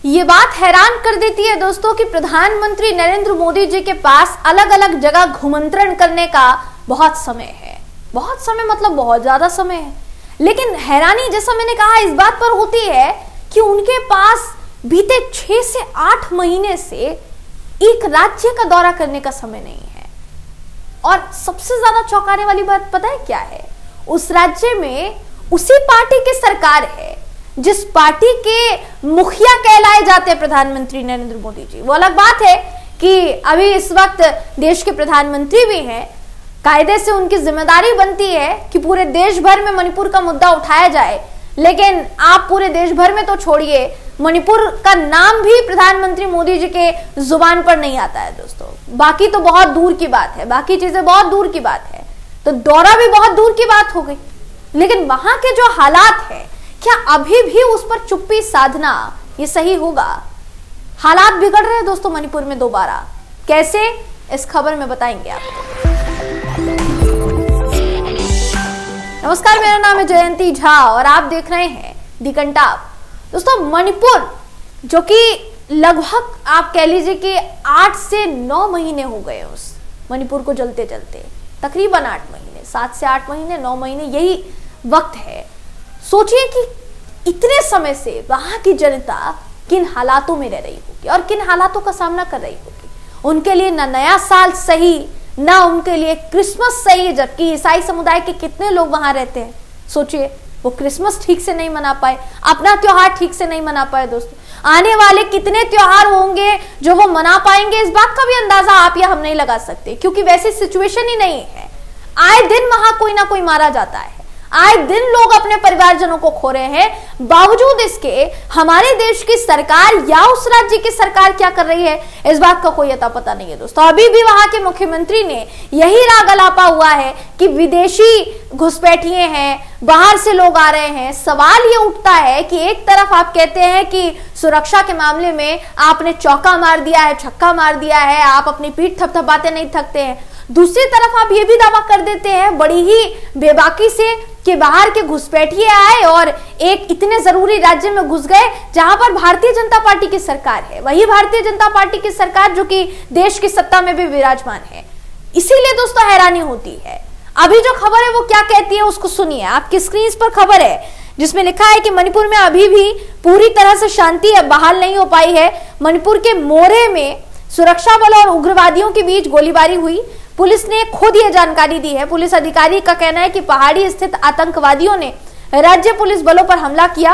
ये बात हैरान कर देती है दोस्तों कि प्रधानमंत्री नरेंद्र मोदी जी के पास अलग अलग जगह घुमंत्रण करने का बहुत समय है। बहुत समय मतलब बहुत ज्यादा समय है, लेकिन हैरानी जैसा मैंने कहा इस बात पर होती है कि उनके पास बीते 6 से 8 महीने से एक राज्य का दौरा करने का समय नहीं है। और सबसे ज्यादा चौंकाने वाली बात पता है क्या है? उस राज्य में उसी पार्टी की सरकार है जिस पार्टी के मुखिया कहलाए जाते हैं प्रधानमंत्री नरेंद्र मोदी जी। वो अलग बात है कि अभी इस वक्त देश के प्रधानमंत्री भी हैं, कायदे से उनकी जिम्मेदारी बनती है कि पूरे देश भर में मणिपुर का मुद्दा उठाया जाए, लेकिन आप पूरे देश भर में तो छोड़िए, मणिपुर का नाम भी प्रधानमंत्री मोदी जी के जुबान पर नहीं आता है दोस्तों। बाकी तो बहुत दूर की बात है, बाकी चीजें बहुत दूर की बात है, तो दौरा भी बहुत दूर की बात हो गई। लेकिन वहां के जो हालात है, क्या अभी भी उस पर चुप्पी साधना ये सही होगा? हालात बिगड़ रहे हैं दोस्तों मणिपुर में दोबारा। कैसे, इस खबर में बताएंगे आपको। नमस्कार, मेरा नाम है जयंती झा और आप देख रहे हैं दी कंटाप। दोस्तों मणिपुर जो कि लगभग आप कह लीजिए कि 8 से 9 महीने हो गए उस मणिपुर को जलते जलते, तकरीबन 8 महीने, 7 से 8 महीने, 9 महीने यही वक्त है। सोचिए कि इतने समय से वहां की जनता किन हालातों में रह रही होगी और किन हालातों का सामना कर रही होगी। उनके लिए ना नया साल सही, ना उनके लिए क्रिसमस सही, जबकि ईसाई समुदाय के कितने लोग वहां रहते हैं। सोचिए वो क्रिसमस ठीक से नहीं मना पाए, अपना त्योहार ठीक से नहीं मना पाए। दोस्तों आने वाले कितने त्योहार होंगे जो वो मना पाएंगे, इस बात का भी अंदाजा आप या हम नहीं लगा सकते, क्योंकि वैसी सिचुएशन ही नहीं है। आए दिन वहां कोई ना कोई मारा जाता है, आए दिन लोग अपने परिवारजनों को खो रहे हैं। बावजूद इसके हमारे देश की सरकार या उस राज्य की सरकार क्या कर रही है, इस बात का कोई अता पता नहीं है दोस्तों। अभी भी वहां के मुख्यमंत्री ने यही राग अलापा हुआ है कि विदेशी घुसपैठिए हैं, बाहर से लोग आ रहे हैं। सवाल ये उठता है कि एक तरफ आप कहते हैं कि सुरक्षा के मामले में आपने चौका मार दिया है, छक्का मार दिया है, आप अपनी पीठ थपथपाते नहीं थकते हैं, दूसरी तरफ आप ये भी दावा कर देते हैं बड़ी ही बेबाकी से कि बाहर के घुसपैठिए आए और एक इतने जरूरी राज्य में घुस गए जहां पर भारतीय जनता पार्टी की सरकार है। वही भारतीय जनता पार्टी की सरकार जो कि देश की सत्ता में भी विराजमान है। इसीलिए दोस्तों हैरानी होती है। अभी जो खबर है वो क्या कहती है उसको सुनिए। आपकी स्क्रीन पर खबर है जिसमें लिखा है कि मणिपुर में अभी भी पूरी तरह से शांति बहाल नहीं हो पाई है। मणिपुर के मोरे में सुरक्षा बल और उग्रवादियों के बीच गोलीबारी हुई। पुलिस ने खुद यह जानकारी दी है। पुलिस अधिकारी का कहना है कि पहाड़ी स्थित आतंकवादियों ने राज्य पुलिस बलों पर हमला किया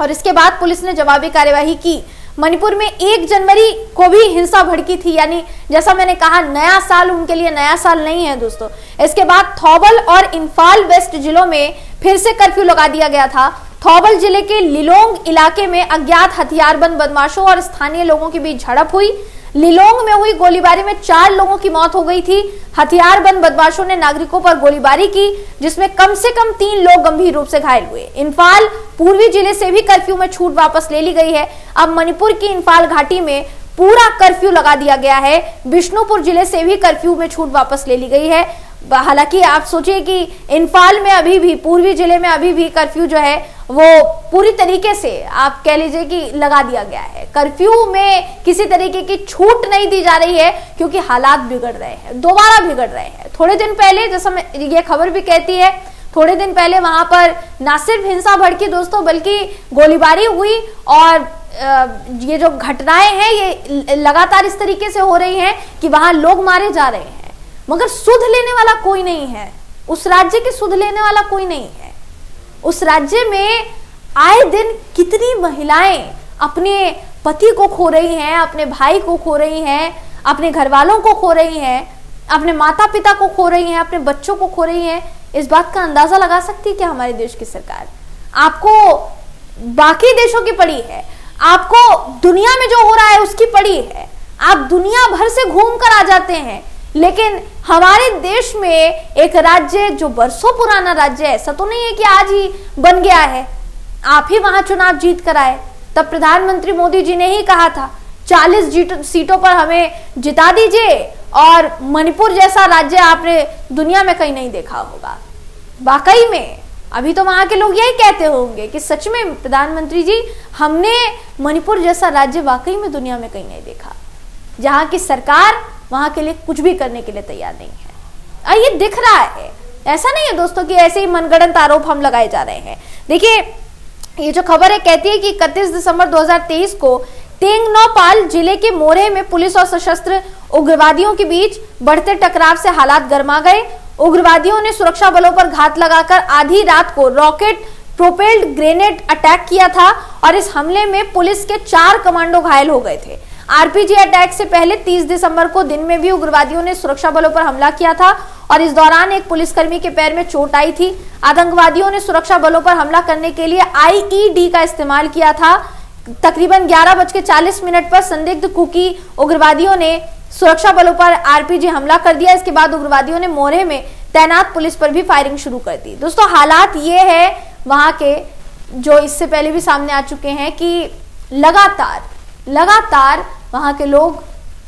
और इसके बाद पुलिस ने जवाबी कार्यवाही की। मणिपुर में 1 जनवरी को भी हिंसा भड़की थी, यानी जैसा मैंने कहा नया साल उनके लिए नया साल नहीं है दोस्तों। इसके बाद थौबल और इंफाल वेस्ट जिलों में फिर से कर्फ्यू लगा दिया गया था। थौबल जिले के लिलोंग इलाके में अज्ञात हथियारबंद बदमाशों और स्थानीय लोगों के बीच झड़प हुई। लिलोंग में हुई गोलीबारी में 4 लोगों की मौत हो गई थी। हथियारबंद बदमाशों ने नागरिकों पर गोलीबारी की जिसमें कम से कम 3 लोग गंभीर रूप से घायल हुए। इंफाल पूर्वी जिले से भी कर्फ्यू में छूट वापस ले ली गई है। अब मणिपुर की इंफाल घाटी में पूरा कर्फ्यू लगा दिया गया है। बिष्णुपुर जिले से भी कर्फ्यू में छूट वापस ले ली गई है। हालांकि आप सोचिए कि इंफाल में अभी भी, पूर्वी जिले में अभी भी कर्फ्यू जो है वो पूरी तरीके से आप कह लीजिए कि लगा दिया गया है। कर्फ्यू में किसी तरीके की छूट नहीं दी जा रही है क्योंकि हालात बिगड़ रहे हैं, दोबारा बिगड़ रहे हैं। थोड़े दिन पहले, जैसा ये खबर भी कहती है, थोड़े दिन पहले वहां पर ना सिर्फ हिंसा भड़की दोस्तों बल्कि गोलीबारी हुई और ये जो घटनाएं हैं ये लगातार इस तरीके से हो रही हैं कि वहां लोग मारे जा रहे हैं, मगर सुध लेने वाला कोई नहीं है। उस राज्य की सुध लेने वाला कोई नहीं है। उस राज्य में आए दिन कितनी महिलाएं अपने पति को खो रही हैं, अपने भाई को खो रही हैं, अपने घर वालों को खो रही हैं, अपने माता पिता को खो रही हैं, अपने बच्चों को खो रही हैं। इस बात का अंदाजा लगा सकती है क्या हमारे देश की सरकार? आपको बाकी देशों की पड़ी है, आपको दुनिया में जो हो रहा है उसकी पड़ी है, आप दुनिया भर से घूम कर आ जाते हैं, लेकिन हमारे देश में एक राज्य जो बरसों पुराना राज्य है, ऐसा तो नहीं है कि आज ही बन गया है, आप ही वहां चुनाव जीत कर आए। तब प्रधानमंत्री मोदी जी ने ही कहा था 40 सीटों पर हमें जिता दीजिए और मणिपुर जैसा राज्य आपने दुनिया में कहीं नहीं देखा होगा। वाकई में अभी तो वहां के लोग यही कहते होंगे कि सच में प्रधानमंत्री जी, हमने मणिपुर जैसा राज्य वाकई में दुनिया में कहीं नहीं देखा, जहां की सरकार वहां के लिए कुछ भी करने के लिए तैयार नहीं है। ये दिख रहा है, ऐसा नहीं है दोस्तों कि ऐसे ही मनगढ़ंत आरोप हम लगाए जा रहे हैं। देखिए, ये जो खबर है कहती है कि 31 दिसंबर 2023 को तेंगनौपाल जिले के मोरे में पुलिस और सशस्त्र उग्रवादियों के बीच बढ़ते टकराव से हालात गर्मा गए। उग्रवादियों ने सुरक्षा बलों पर घात लगाकर आधी रात को रॉकेट प्रोपेल्ड ग्रेनेड अटैक किया था और इस हमले में पुलिस के 4 कमांडो घायल हो गए थे। आरपीजी अटैक से पहले 30 दिसंबर को दिन में भी उग्रवादियों ने सुरक्षा बलों पर हमला किया था और इस दौरान एक पुलिसकर्मी के पैर में चोट आई थी। आतंकवादियों ने सुरक्षा बलों पर हमला करने के लिए आईईडी का इस्तेमाल किया था। तकरीबन 11:40 पर संदिग्ध कुकी उग्रवादियों ने सुरक्षा बलों पर आरपीजी हमला कर दिया। इसके बाद उग्रवादियों ने मोरे में तैनात पुलिस पर भी फायरिंग शुरू कर दी। दोस्तों, हालात ये है वहां के, जो इससे पहले भी सामने आ चुके हैं कि लगातार वहां के लोग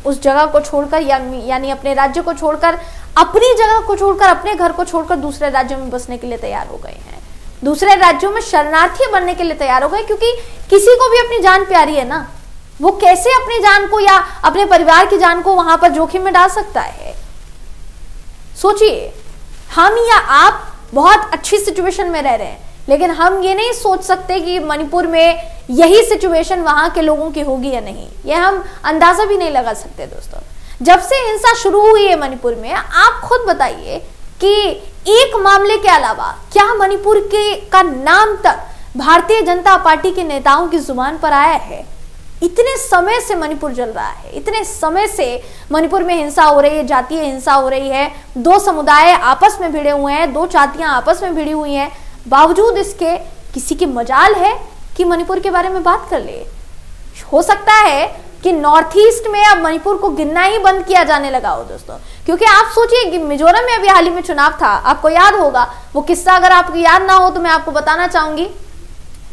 उस जगह को छोड़कर यानी अपने राज्य को छोड़कर, अपनी जगह को छोड़कर, अपने घर को छोड़कर दूसरे राज्यों में बसने के लिए तैयार हो गए हैं। दूसरे राज्यों में शरणार्थी बनने के लिए तैयार हो गए, क्योंकि किसी को भी अपनी जान प्यारी है ना, वो कैसे अपनी जान को या अपने परिवार की जान को वहां पर जोखिम में डाल सकता है। सोचिए, हम या आप बहुत अच्छी सिचुएशन में रह रहे हैं, लेकिन हम ये नहीं सोच सकते कि मणिपुर में यही सिचुएशन वहां के लोगों की होगी या नहीं। ये हम अंदाजा भी नहीं लगा सकते। दोस्तों, जब से हिंसा शुरू हुई है मणिपुर में, आप खुद बताइए कि एक मामले के अलावा क्या मणिपुर का नाम तक भारतीय जनता पार्टी के नेताओं की जुबान पर आया है? इतने समय से मणिपुर जल रहा है, इतने समय से मणिपुर में हिंसा हो रही है, जातीय हिंसा हो रही है, 2 समुदाय आपस में भिड़े हुए हैं, 2 जातियां आपस में भिड़ी हुई हैं। बावजूद इसके किसी की मजाल है कि मणिपुर के बारे में बात कर ले? हो सकता है कि नॉर्थ ईस्ट में अब मणिपुर को गिनना ही बंद किया जाने लगा हो दोस्तों, क्योंकि आप सोचिए कि मिजोरम में अभी हाल ही में चुनाव था, आपको याद होगा वो किस्सा। अगर आपको याद ना हो तो मैं आपको बताना चाहूंगी।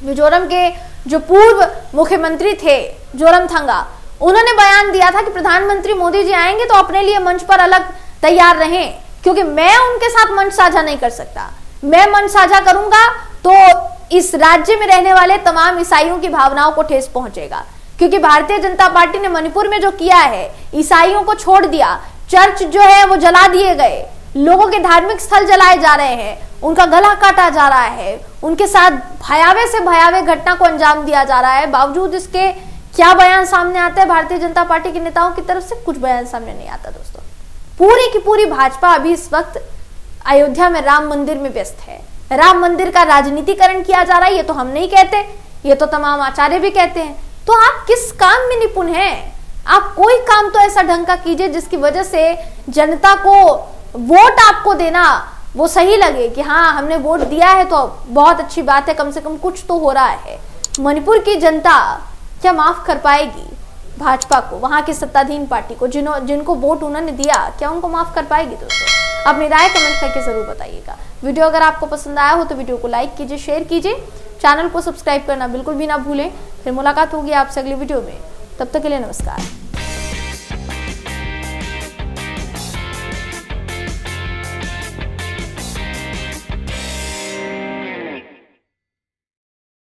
मिजोरम के जो पूर्व मुख्यमंत्री थे जोरमथंगा, उन्होंने बयान दिया था कि प्रधानमंत्री मोदी जी आएंगे तो अपने लिए मंच पर अलग तैयार रहें, क्योंकि मैं उनके साथ मंच साझा नहीं कर सकता। मैं मंच साझा करूंगा तो इस राज्य में रहने वाले तमाम ईसाइयों की भावनाओं को ठेस पहुंचेगा, क्योंकि भारतीय जनता पार्टी ने मणिपुर में जो किया है, ईसाइयों को छोड़ दिया, चर्च जो है वो जला दिए गए, लोगों के धार्मिक स्थल जलाए जा रहे हैं, उनका गला काटा जा रहा है, उनके साथ भयावह से भयावह घटना को अंजाम दिया जा रहा है। बावजूद इसके क्या बयान सामने आते हैं भारतीय जनता पार्टी के नेताओं की तरफ से? कुछ बयान सामने नहीं आता दोस्तों। पूरी की पूरी भाजपा अभी इस वक्त अयोध्या में राम मंदिर में व्यस्त है। राम मंदिर का राजनीतिकरण किया जा रहा है, ये तो हम नहीं कहते, ये तो तमाम आचार्य भी कहते हैं। तो आप किस काम में निपुण हैं? आप कोई काम तो ऐसा ढंग का कीजिए जिसकी वजह से जनता को वोट आपको देना वो सही लगे कि हाँ, हमने वोट दिया है तो बहुत अच्छी बात है, कम से कम कुछ तो हो रहा है। मणिपुर की जनता क्या माफ कर पाएगी भाजपा को, वहां की सत्ताधीन पार्टी को, जिनको वोट उन्होंने दिया, क्या उनको माफ कर पाएगी? दोस्तों, अपनी राय कमेंट करके जरूर बताइएगा। वीडियो अगर आपको पसंद आया हो तो वीडियो को लाइक कीजिए, शेयर कीजिए, चैनल को सब्सक्राइब करना बिल्कुल भी ना भूलें। फिर मुलाकात होगी आपसे अगली वीडियो में, तब तक के लिए नमस्कार।